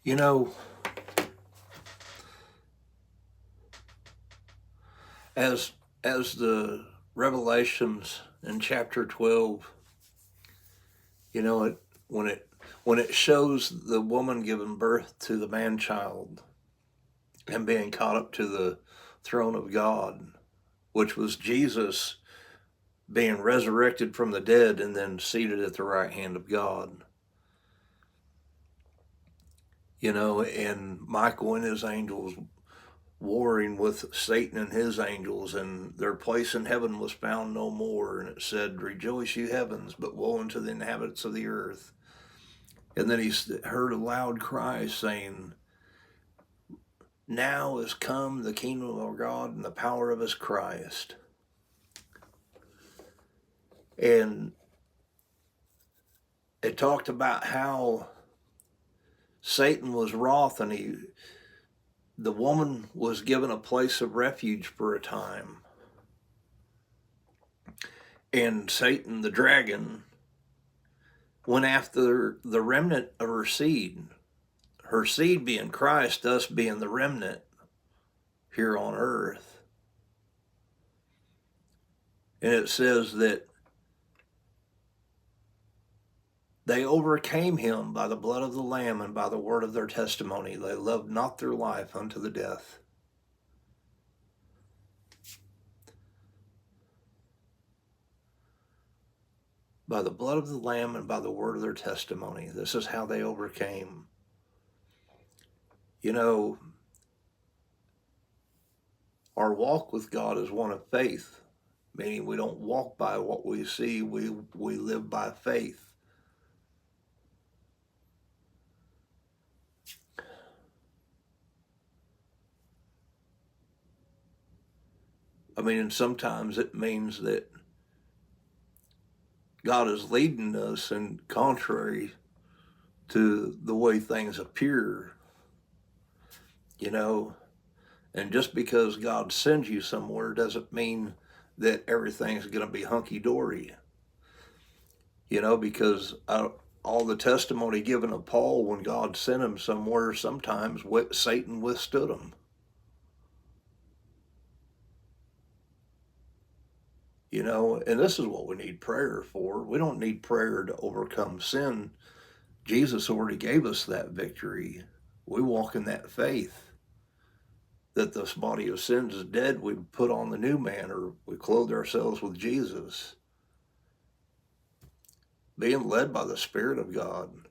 You know, as the Revelations in chapter 12, you know, it when it when it shows the woman giving birth to the man child and being caught up to the throne of God, which was Jesus being resurrected from the dead and then seated at the right hand of God. You know, and Michael and his angels warring with Satan and his angels, and their place in heaven was found no more. And it said, "Rejoice, you heavens, but woe unto the inhabitants of the earth." And then he heard a loud cry saying, "Now is come the kingdom of our God and the power of his Christ." And it talked about how Satan was wroth, and the woman was given a place of refuge for a time. And Satan, the dragon, went after the remnant of her seed being Christ, us being the remnant here on earth. And it says that they overcame him by the blood of the Lamb and by the word of their testimony. They loved not their life unto the death. By the blood of the Lamb and by the word of their testimony. This is how they overcame. You know, our walk with God is one of faith, meaning we don't walk by what we see, we live by faith. I mean, and sometimes it means that God is leading us in contrary to the way things appear, you know. And just because God sends you somewhere doesn't mean that everything's going to be hunky-dory, you know, because all the testimony given of Paul when God sent him somewhere, sometimes Satan withstood him. You know, and this is what we need prayer for. We don't need prayer to overcome sin. Jesus already gave us that victory. We walk in that faith that this body of sins is dead. We put on the new man, or we clothe ourselves with Jesus. Being led by the Spirit of God.